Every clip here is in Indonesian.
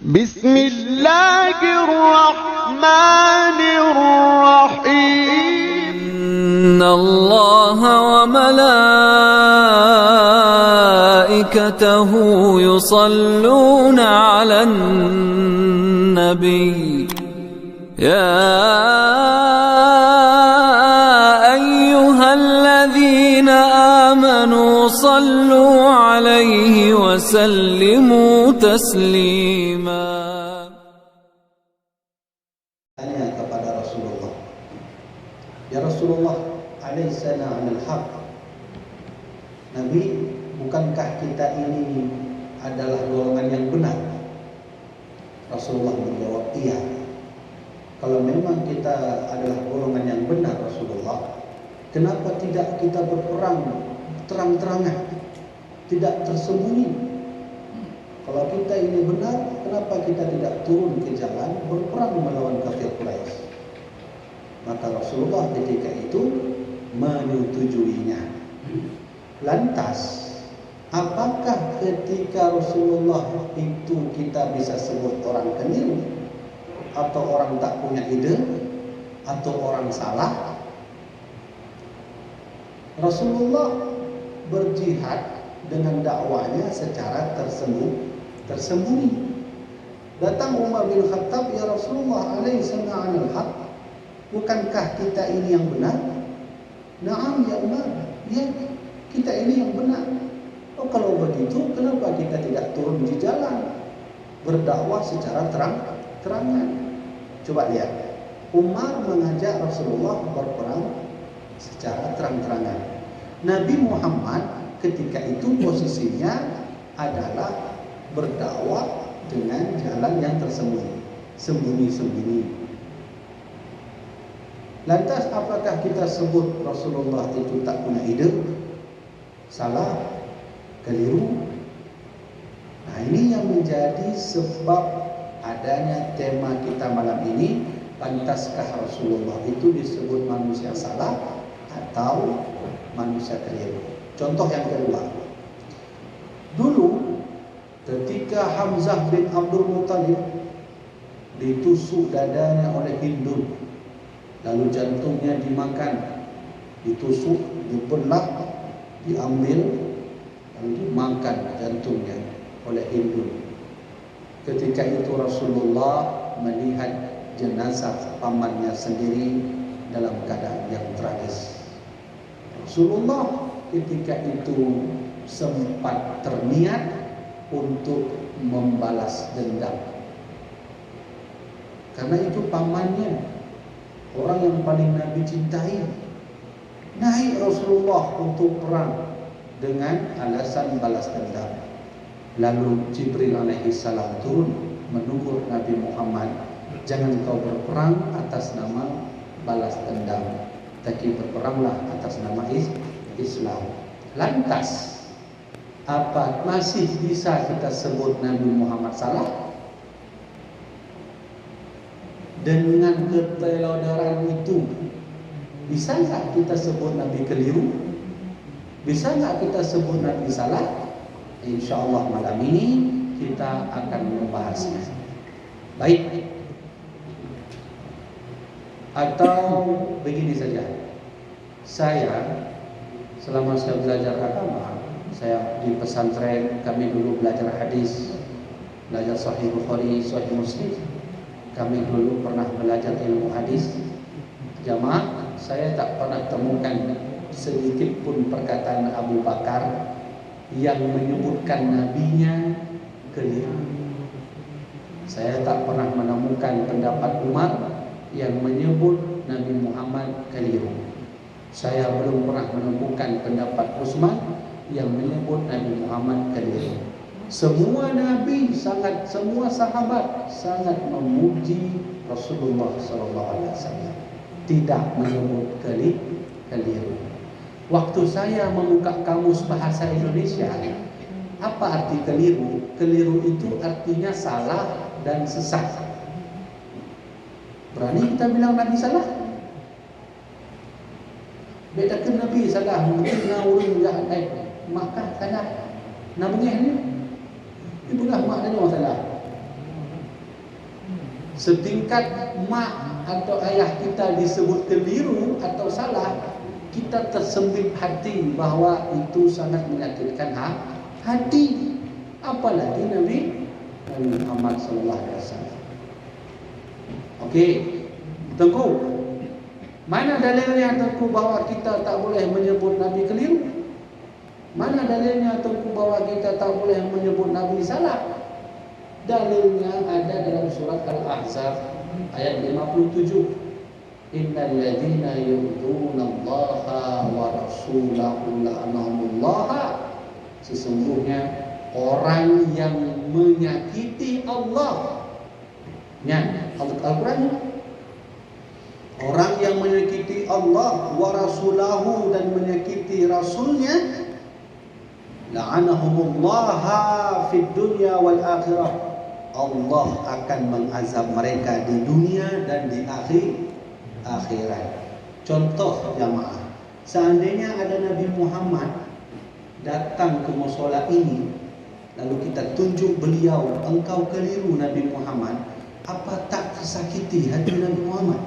بسم الله الرحمن الرحيم إن الله وملائكته يصلون على النبي يا أيها الذين آمنوا صلوا عليه وسلموا تسليما. Tanya kepada Rasulullah, ya Rasulullah, alaisana 'alal haq. Nabi, bukankah kita ini adalah golongan yang benar? Rasulullah menjawab, iya. Kalau memang kita adalah golongan yang benar Rasulullah, kenapa tidak kita berperang terang-terangan, tidak tersembunyi? Kalau kita ini benar, kenapa kita tidak turun ke jalan berperang melawan kafir Quraisy? Maka Rasulullah ketika itu menyetujuinya. Lantas, apakah ketika Rasulullah itu kita bisa sebut orang keliru, atau orang tak punya ide, atau orang salah? Rasulullah berjihad dengan dakwanya secara tersembunyi. Datang Umar bin Khattab, ya Rasulullah, alaisana 'alal haq. Bukankah kita ini yang benar? Naam ya Umar, ya kita ini yang benar. Oh, kalau begitu kenapa kita tidak turun di jalan berdakwah secara terang-terangan? Coba lihat, Umar mengajak Rasulullah berperang secara terang-terangan. Nabi Muhammad ketika itu posisinya adalah berdakwah dengan jalan yang tersembunyi, sembunyi-sembunyi. Lantas apakah kita sebut Rasulullah itu tak punya ide, salah, keliru? Nah, ini yang menjadi sebab adanya tema kita malam ini. Pantaskah Rasulullah itu disebut manusia salah atau manusia keliru? Contoh yang kedua, dulu ketika Hamzah bin Abdul Muttalib ditusuk dadanya oleh Hindun, lalu jantungnya dimakan, ditusuk, dibelah, diambil, lalu dimakan jantungnya oleh Hindun. Ketika itu Rasulullah melihat jenazah pamannya sendiri dalam keadaan yang tragis. Rasulullah ketika itu sempat terniat untuk membalas dendam, karena itu pamannya, orang yang paling Nabi cintai. Naik Rasulullah untuk perang dengan alasan balas dendam. Lalu Jibril alaihi salam turun menegur Nabi Muhammad, jangan kau berperang atas nama balas dendam, tapi berperanglah atas nama Islam. Lantas, apa masih bisa kita sebut Nabi Muhammad salah? Dengan ketelodoran itu, bisa nggak kita sebut Nabi keliru? Bisa nggak kita sebut Nabi salah? Insya Allah malam ini kita akan membahasnya. Baik. Atau begini saja, saya selama saya belajar agama, saya di pesantren, kami dulu belajar hadis, belajar Sahih Bukhari, Sahih Muslim. Kami dulu pernah belajar ilmu hadis. Jamaah, saya tak pernah temukan sedikit pun perkataan Abu Bakar yang menyebutkan nabinya keliru. Saya tak pernah menemukan pendapat Umar yang menyebut Nabi Muhammad keliru. Saya belum pernah menemukan pendapat Utsman yang menyebut Nabi Muhammad keliru. Semua nabi semua sahabat sangat memuji Rasulullah SAW, tidak menyebut keliru. Waktu saya membuka kamus bahasa Indonesia, apa arti keliru? Keliru itu artinya salah dan sesat. Berani kita bilang Nabi salah? Bedakan Nabi salah, mungkin ngawur enggak naik, maka salah. Namanya ini itulah maknanya masalah. Setingkat mak atau ayah kita disebut keliru atau salah, kita tersembit hati bahwa itu sangat menyakitkan hati. Apalagi Nabi Muhammad SAW. Okey, Tengku, mana dalilnya Tengku bahwa kita tak boleh menyebut Nabi keliru? Mana dalilnya Tengku bahwa kita tak boleh menyebut Nabi salah? Dalilnya ada dalam surat Al-Ahzab ayat 57. Innal ladzina yu'dzunallaha wa rasulahu la'anahumullah. Sesungguhnya orang yang menyakiti Allah. Al-Quran. Orang yang menyakiti Allah wa rasulahu dan menyakiti rasulnya, la'anahumullaha fid dunya wal akhirah. Allah akan mengazab mereka di dunia dan di akhirat. Contoh jamaah, seandainya ada Nabi Muhammad datang ke musola ini, lalu kita tunjuk beliau, engkau keliru Nabi Muhammad, apa tak tersakiti hati Nabi Muhammad?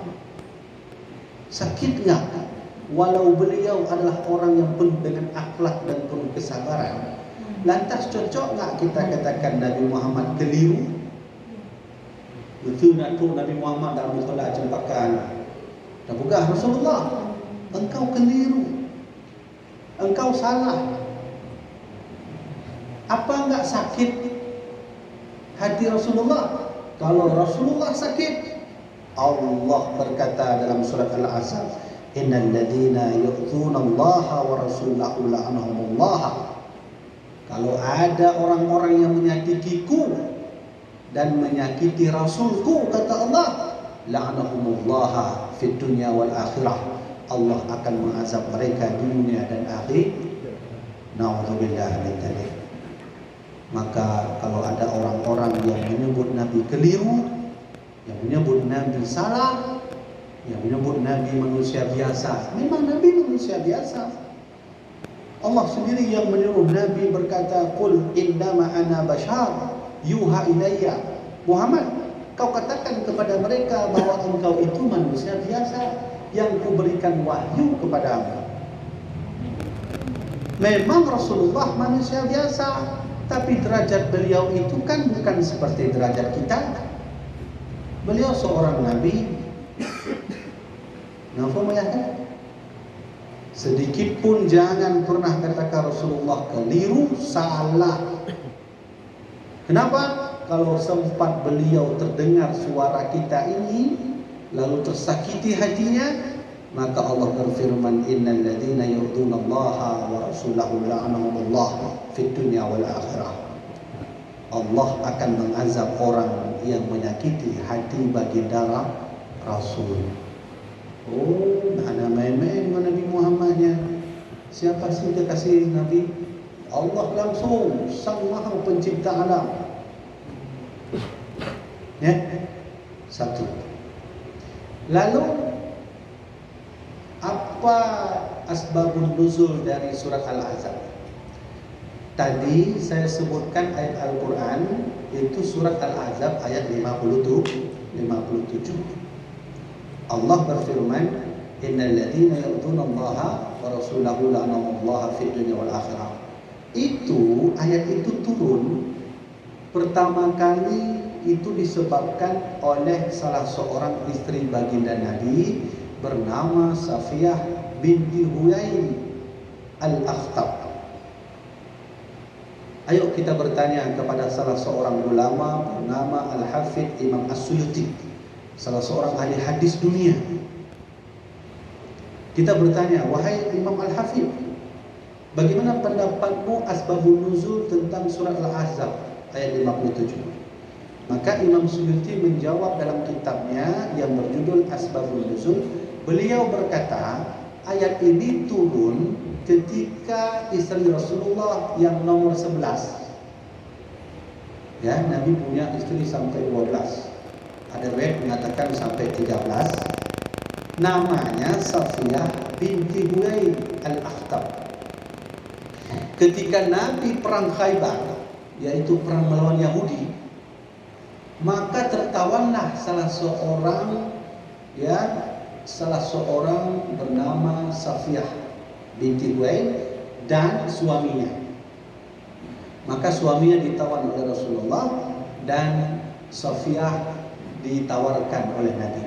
Sakit enggak? Walau beliau adalah orang yang penuh dengan akhlak dan penuh kesabaran, lantas cocok enggak kita katakan Nabi Muhammad keliru? Betul nak tu Nabi Muhammad dalam musola cempakan, dah bukan Rasulullah, engkau keliru, engkau salah. Apa enggak sakit hati Rasulullah? Kalau Rasulullah sakit, Allah berkata dalam surat Al-Ahzab, innal ladzina yu'dzunallaha wa rasulahu la'anahumullah. Kalau ada orang-orang yang menyakitiku dan menyakiti Rasulku, kata Allah, la'anahumullah fid dunya wal akhirah. Allah akan mengazab mereka di dunia dan akhirat. Na'udzubillah min dzalik. Maka kalau ada orang-orang yang menyebut Nabi keliru, yang menyebut Nabi salah, yang menyebut Nabi manusia biasa, memang Nabi manusia biasa. Allah sendiri yang menyuruh Nabi berkata, qul innama ana bashar yuha ilayya. Muhammad, kau katakan kepada mereka bahwa engkau itu manusia biasa yang kuberikan wahyu kepadamu. Memang Rasulullah manusia biasa, tapi derajat beliau itu kan bukan seperti derajat kita. Beliau seorang Nabi. Nafum ya kan? Sedikit pun jangan pernah katakan Rasulullah keliru, salah. Kenapa? Kalau sempat beliau terdengar suara kita ini lalu tersakiti hatinya, maka Allah berfirman, innal ladzina yu'dzunallaha wa rasulahu la'anahumullah fid dunya wal akhirah. Allah akan mengazab orang yang menyakiti hati baginda Rasul. Oh, ada main-main dengan Nabi Muhammadnya. Siapa sih kekasih Nabi? Allah langsung, Sang Maha Pencipta alam. Ya, satu. Lalu apa asbabun nuzul dari surat Al-Ahzab? Tadi saya sebutkan ayat Al-Quran, itu surat Al-Ahzab ayat 57. Allah berfirman, innal ladzina yu'dzunallaha wa rasulahu la'anahumullah fid dunya wal akhirah. Itu ayat itu turun pertama kali itu disebabkan oleh salah seorang istri baginda Nabi bernama Safiyah binti Huyai Al-Akhtab. Ayo kita bertanya kepada salah seorang ulama bernama Al-Hafidh Imam As-Suyuti, salah seorang ahli hadis dunia. Kita bertanya, wahai Imam Al-Hafidh, bagaimana pendapatmu asbabun nuzul tentang surat Al-Ahzab ayat 57? Maka Imam Suyuti menjawab dalam kitabnya yang berjudul Asbabun Nuzul. Beliau berkata, ayat ini turun ketika istri Rasulullah yang nomor 11. Ya, Nabi punya istri sampai 12. Ada riwayat mengatakan sampai 13. Namanya Safiyah binti Huyai Al-Akhtab. Ketika Nabi perang Khaybar, yaitu perang melawan Yahudi, Maka tertawalah salah seorang bernama Safiyah binti Huwail dan suaminya. Maka suaminya ditawan oleh Rasulullah dan Safiyah ditawarkan oleh Nabi.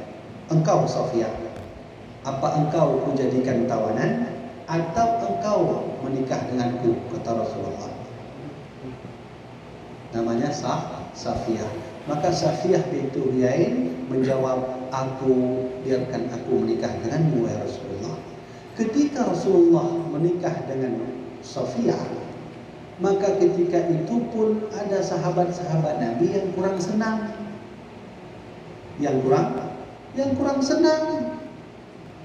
Engkau Safiyah, apa engkau kujadikan tawanan atau engkau menikah denganku, kata Rasulullah. Namanya Safiyah. Maka Safiyah binti Huyain menjawab, aku biarkan aku menikah denganmu ya Rasulullah. Ketika Rasulullah menikah dengan Safiyah, maka ketika itu pun ada sahabat-sahabat Nabi yang kurang senang. Yang kurang senang.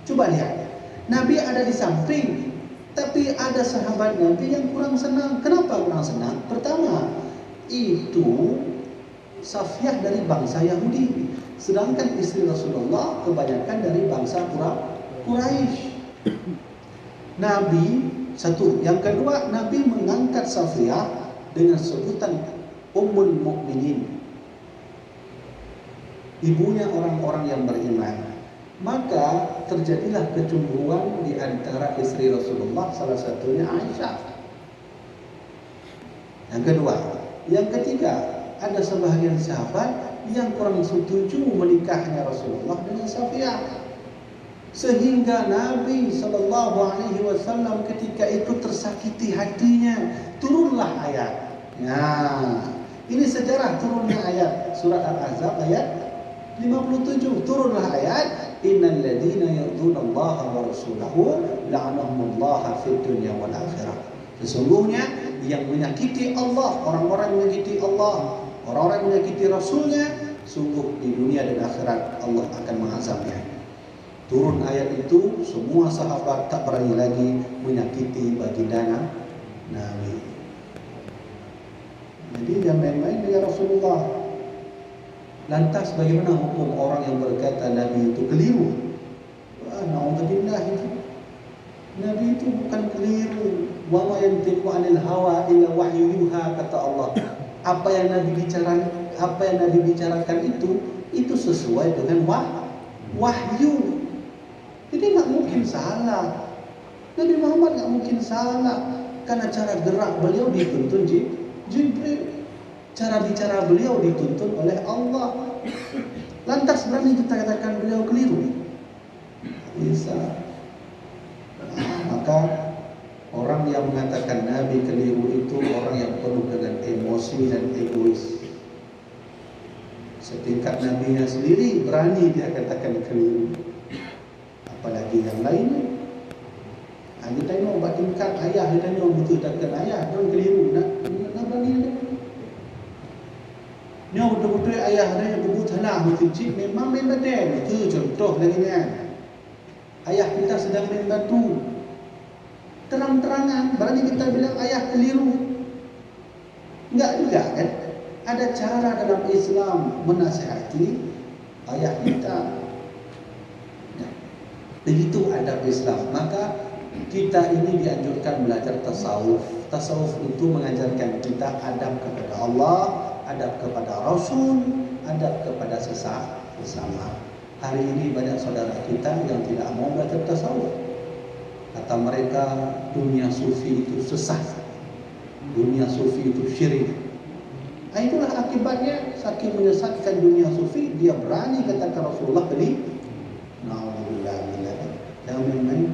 Coba lihat, Nabi ada di samping, tapi ada sahabat Nabi yang kurang senang. Kenapa kurang senang? Pertama, itu Safiyah dari bangsa Yahudi, sedangkan istri Rasulullah kebanyakan dari bangsa Quraisy. Nabi satu, yang kedua, Nabi mengangkat Safiyah dengan sebutan Ummul Mukminin, ibunya orang-orang yang beriman. Maka terjadilah kecemburuan di antara istri Rasulullah, salah satunya Aisyah. Yang kedua, yang ketiga, ada sebahagian sahabat yang kurang setuju menikahnya Rasulullah dengan Safiyah, sehingga Nabi Shallallahu Alaihi Wasallam ketika itu tersakiti hatinya, turunlah ayat. Nah, ini sejarah turunnya ayat surat Al-Ahzab ayat 57. Turunlah ayat, innal ladzina yardunallaha wa rasulahu la'anahumullahu fid dunya wal akhirah. Sesungguhnya yang menyakiti Allah, orang-orang yang menyakiti Allah, orang-orang yang menyakiti Rasulnya, sungguh di dunia dan akhirat Allah akan mengazabnya. Turun ayat itu, semua sahabat tak berani lagi menyakiti baginda Nabi. Jadi jangan main-main dengan Rasulullah. Lantas bagaimana hukum orang yang berkata Nabi itu keliru? Na'udzubillah, itu Nabi itu bukan keliru. Wa ma yantiqu 'anil hawa illa wahyu yuha, kata Allah. Apa yang Nabi bicarakan itu sesuai dengan wahyu. Jadi nggak mungkin salah. Nabi Muhammad nggak mungkin salah, karena cara gerak beliau dituntun Jibril. Cara bicara beliau dituntun oleh Allah. Lantas berani kita katakan beliau keliru? Bisa. Maka orang yang mengatakan Nabi keliru itu orang yang penuh dengan emosi dan egois. Setingkat Nabinya sendiri berani dia katakan keliru, apalagi yang lain. Kita tengok buat tingkat ayah, kita tengok betul takkan ayah orang keliru, nak berani. Ni betul-betul ayah dia berbut halah masjid memang main badan. Itu contoh lagi kan. Ayah kita sedang main batu. Terang-terangan berani kita bilang ayah keliru. Enggak juga kan? Ada cara dalam Islam menasihati ayah kita. Nah, begitu adab Islam. Maka kita ini dianjurkan belajar tasawuf. Tasawuf itu mengajarkan kita adab kepada Allah, adab kepada Rasul, adab kepada sesama. Hari ini banyak saudara kita yang tidak mau belajar tasawuf. Kata mereka dunia sufi itu sesat, dunia sufi itu syirik. Nah, itulah akibatnya, saking menyesatkan dunia sufi, dia berani katakan Rasulullah tadi. Na'udzubillah minal yang main-main.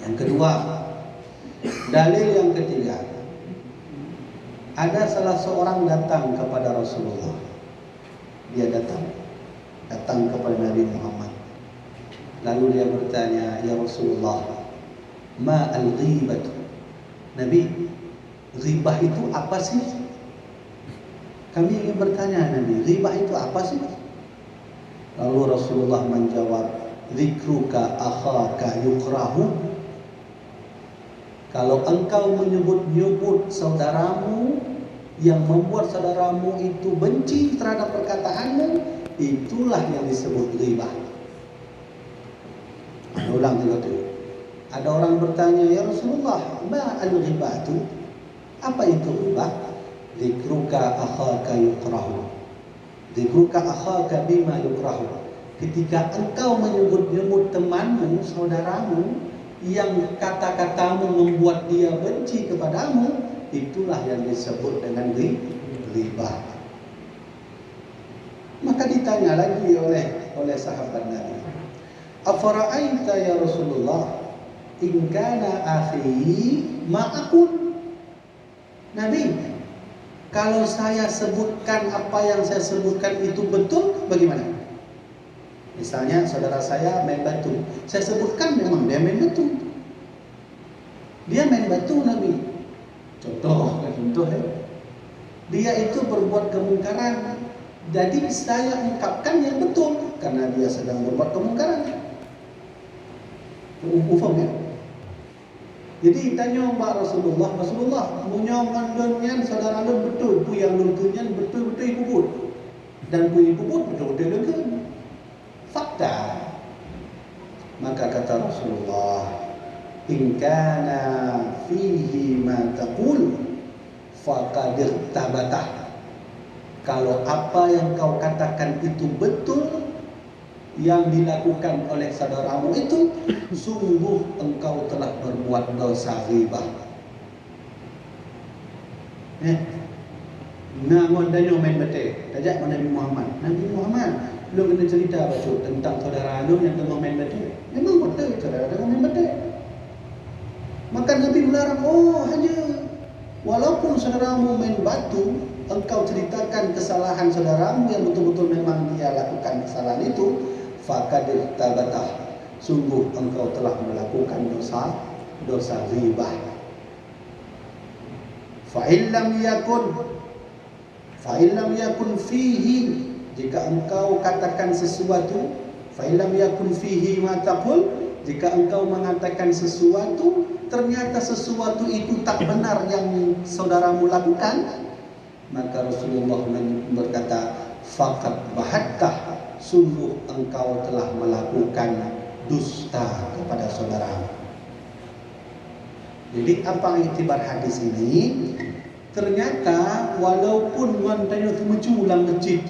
Yang kedua, dalil yang ketiga, ada salah seorang datang kepada Rasulullah. Dia datang kepada Nabi Muhammad. Lalu dia bertanya, ya Rasulullah, ma al-ghibah? Nabi, ghibah itu apa sih? Kami ingin bertanya Nabi, ghibah itu apa sih? Lalu Rasulullah menjawab, zikruka akhaka yukrahu. Kalau engkau menyebut-nyebut saudaramu yang membuat saudaramu itu benci terhadap perkataanmu, itulah yang disebut ghibah. Ulang itu. Ada orang bertanya, ya Rasulullah, ma al-ghibah itu? Apa itu ghibah? Dzikruka akhaka yukrahu. Dzikruka akhaka bima yukrahu. Ketika engkau menyebut-nyebut temanmu, saudaramu, yang kata-katamu membuat dia benci kepadamu, itulah yang disebut dengan ghibah. Maka ditanya lagi oleh sahabat Nabi, afara'aita ya Rasulullah in kana akhi ma'akun. Nabi, kalau saya sebutkan apa yang saya sebutkan itu betul, bagaimana? Misalnya saudara saya main batu, saya sebutkan memang dia main batu. Dia main batu Nabi. Contoh ya. Dia itu berbuat kemungkaran. Jadi saya ungkapkan yang betul karena dia sedang berbuat kemungkaran. Ufam ya. Jadi tanya Mbak Rasulullah, punya mandonnya saudara lu betul, pu yang lungkunya betul-betul ibu put. Dan pu ibu put betul-betul lungkun. Fakta. Maka kata Rasulullah, in kana fihi ma taqul faqad irtabatah. Kalau apa yang kau katakan itu betul, yang dilakukan oleh saudaramu itu, sungguh engkau telah berbuat dosa ghibah. Nangon danyo main bete, tajak Nabi Muhammad. Nabi Muhammad, lu kena cerita baca tentang saudara lu yang tengah main bete. Memang betul saudara tengah main bete. Maka Nabi melarang, hanya walaupun saudaramu main batu, engkau ceritakan kesalahan saudaramu yang betul-betul memang dia lakukan kesalahan itu, faqad irtabatah, sungguh engkau telah melakukan dosa ghibah. Fa illam yakun fihi, jika engkau katakan sesuatu, fa illam yakun fihi ma taqul, jika engkau mengatakan sesuatu ternyata sesuatu itu tak benar yang saudaramu lakukan, maka Rasulullah berkata, faqad bahattah, sungguh engkau telah melakukan dusta kepada saudaramu. Jadi apa iktibar hadis ini? Ternyata walaupun wantanya temucu ulang masjid,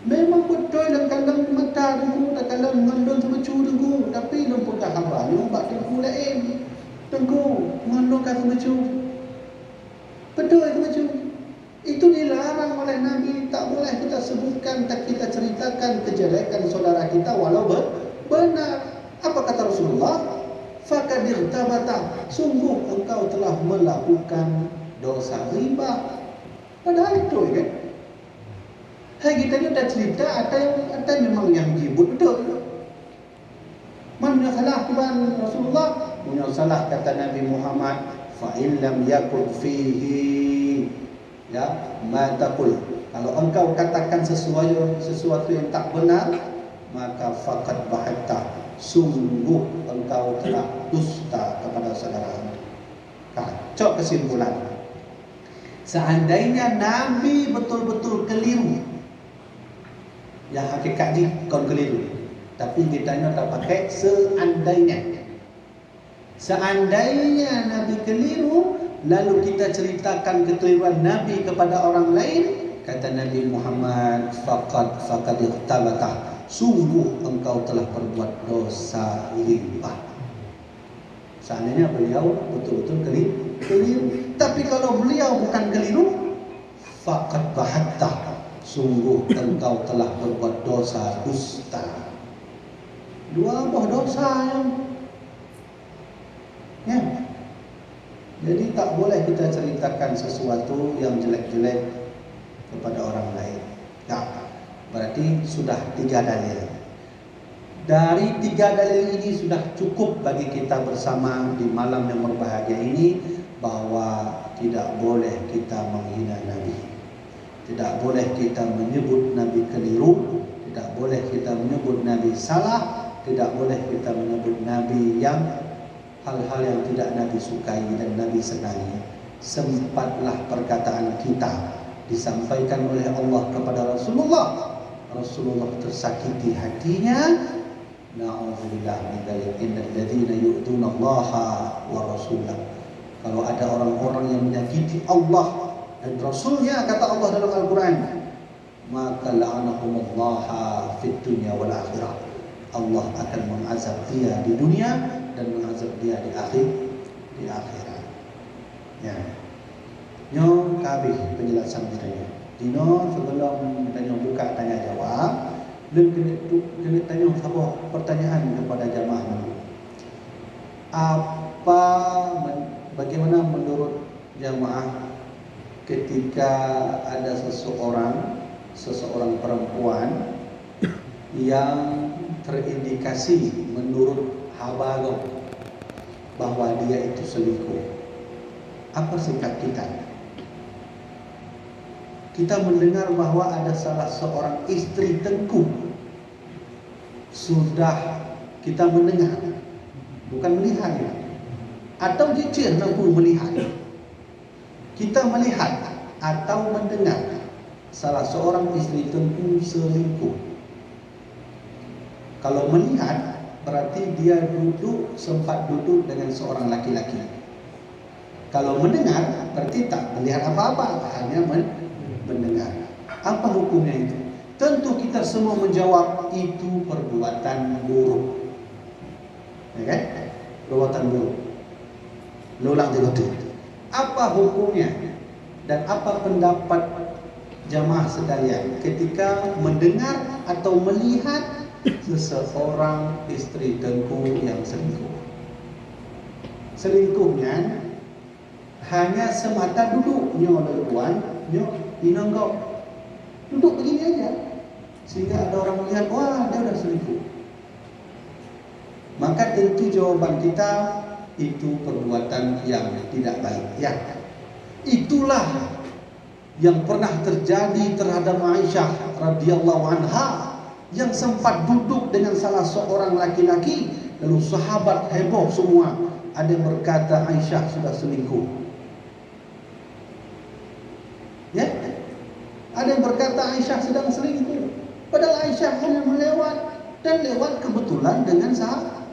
memang betul dan kandang mata dengku, dan kandang ngandung temucu dengku, tapi lumpur kahabar, lumpur dengku lain, dengku ngandung kata temucu. Betul temucu. Itu dilarang oleh Nabi, tak boleh kita sebutkan, tak kita ceritakan kejelekan saudara kita walau benar. Apa kata Rasulullah? Faqad irtabata, sungguh engkau telah melakukan dosa ghibah. Padahal itu kan. Kita ni dah cerita ada memang yang gibut betul. Mana salah tuan Rasulullah? Mana salah kata Nabi Muhammad, fa illam yakun fihi ma taqul. Kalau engkau katakan sesuatu yang tak benar, maka faqad bahatta, sungguh engkau telah dusta kepada saudaramu. Kacau kesimpulan. Seandainya Nabi betul-betul keliru, yang hakikatnya kau keliru, tapi kita ni tak pakai seandainya. Seandainya Nabi keliru, lalu kita ceritakan kekeliruan Nabi kepada orang lain, kata Nabi Muhammad, faqad irtabata, sungguh engkau telah berbuat dosa ghibah. Seandainya beliau betul-betul keliru, tapi kalau beliau bukan keliru, faqad bahatta, sungguh engkau telah berbuat dosa dusta. Dua buah dosa ya. Jadi tak boleh kita ceritakan sesuatu yang jelek-jelek kepada orang lain. Berarti sudah 3 dalil. Dari 3 dalil ini sudah cukup bagi kita bersama di malam yang berbahagia ini, bahwa tidak boleh kita menghina Nabi, tidak boleh kita menyebut Nabi keliru, tidak boleh kita menyebut Nabi salah, tidak boleh kita menyebut Nabi yang hal-hal yang tidak Nabi sukai dan Nabi senangi. Sempatlah perkataan kita disampaikan oleh Allah kepada Rasulullah, Rasulullah tersakiti hatinya. Na'udzubillah min dzalik, innal ladzina yu'duna Allah wa rasulahu. Kalau ada orang-orang yang menyakiti Allah dan Rasulnya, kata Allah dalam Al-Quran, maka la'anahumallaha fid dunya wal akhirah. Allah akan mengazab dia di dunia dan mengazab dia di akhirat. Ya. Nyo kabeh penjelasan kita. Dino sebelum kita buka tanya jawab, kena tanya sebuah pertanyaan kepada jamaah dulu. Bagaimana menurut jamaah ketika ada seseorang perempuan yang terindikasi menurut habalah bahwa dia itu selingkuh? Apa sikap kita? Kita mendengar bahwa ada salah seorang istri tengku. Sudah kita mendengar, bukan melihat ya. Atau jujur pun melihat. Kita melihat atau mendengar salah seorang istri tengku selingkuh. Kalau melihat, berarti dia sempat duduk dengan seorang laki-laki. Kalau mendengar, berarti tak melihat apa-apa, hanya mendengar. Apa hukumnya itu? Tentu kita semua menjawab itu perbuatan buruk. Ya kan? Perbuatan buruk. Ulang itu. Apa hukumnya dan apa pendapat jamaah sekalian ketika mendengar atau melihat seseorang istri tengku yang selingkuh? Selingkuhnya hanya semata duduk leluan, inanggau duduk begini aja, sehingga ada orang melihat, wah dia sudah selingkuh. Maka tentu jawaban kita itu perbuatan yang tidak baik. Ya, itulah yang pernah terjadi terhadap Aisyah radhiyallahu anha, yang sempat duduk dengan salah seorang laki-laki, lalu sahabat heboh semua. Ada yang berkata Aisyah sudah selingkuh. Ya, ada yang berkata Aisyah sedang selingkuh. Padahal Aisyah hanya melewat, dan lewat kebetulan dengan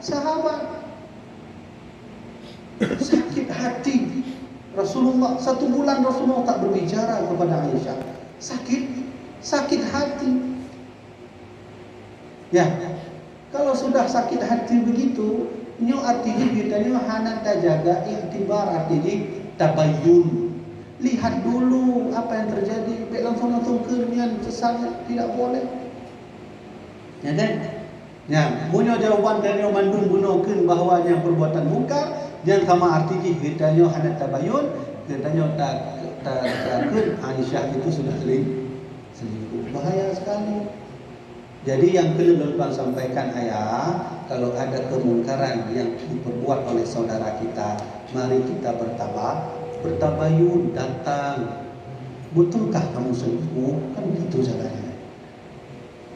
sahabat. Sakit hati Rasulullah. 1 bulan Rasulullah tak berbicara kepada Aisyah. Sakit hati. Ya, kalau sudah sakit hati begitu, nyo artinya kita nyo hana tajaga iktibar, artinya tabayyun. Lihat dulu apa yang terjadi. Baik langsung kemudian sesat, tidak boleh. Ya kan? Ya, punya jawaban dari Bandung gunakan bahawa yang perbuatan mungkar yang sama artinya kita nyo hana tabayyun, kita nyo tak Aisyah itu sudah selingkuh. Bahaya sekali. Jadi yang perlu Tuhan sampaikan ayah, kalau ada kemungkaran yang diperbuat oleh saudara kita, mari kita bertabayun, datang. Betulkah kamu selingkuh? Kan gitu caranya.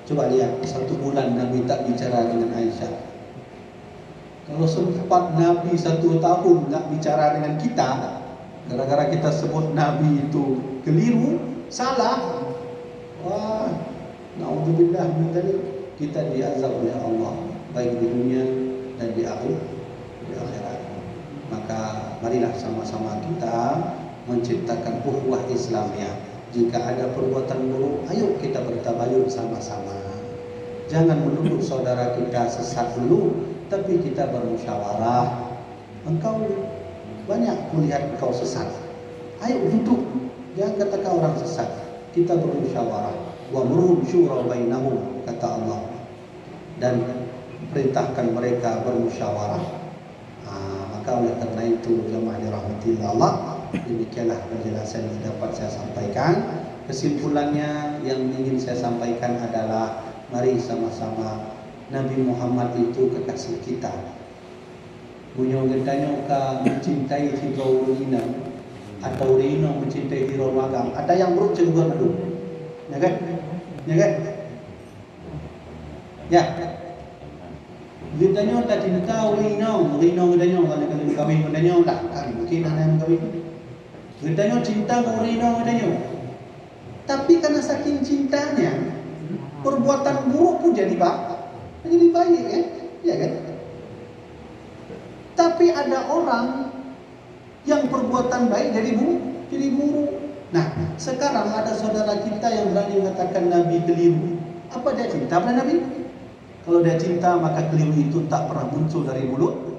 Coba lihat, 1 bulan Nabi tak bicara dengan Aisyah. Kalau sempat Nabi 1 tahun tak bicara dengan kita, gara-gara kita sebut Nabi itu keliru, salah, wah, na'udzubillah min dzalik, kita diazab oleh Allah baik di dunia dan di akhirat. Maka marilah sama-sama kita menciptakan ukhuwah Islamiyah. Jika ada perbuatan buruk, ayo kita bertabayun sama-sama. Jangan menuduh saudara kita sesat dulu, tapi kita bermusyawarah. Engkau banyak melihat engkau sesat, ayo duduk, jangan katakan orang sesat. Kita bermusyawarah. Wa murhum syura bainahum, kata Allah, dan perintahkan mereka bermusyawarah. Maka oleh karena itu jemaah dirahmati Allah, demikianlah penjelasan yang dapat saya sampaikan. Kesimpulannya yang ingin saya sampaikan adalah mari sama-sama, Nabi Muhammad itu kekasih kita. Bunyo gendanya ka mencintai hiro Rina atau Rino mencintai hiro Magam. Ada yang buruk cenderung aduh. Ya kan? Ya kan? Ya. Gendanya tak cinta Rino gendanya kalau kami gendanya lah kan mungkin ada yang kami. Gendanya cinta Rino gendanya. Tapi karena saking cintanya, perbuatan buruk pun jadi baik kan? Ya kan? Tapi ada orang yang perbuatan baik jadi buruk. Nah, sekarang ada saudara kita yang berani mengatakan Nabi keliru. Apa dia cinta pada Nabi? Kalau dia cinta, maka keliru itu tak pernah muncul dari mulut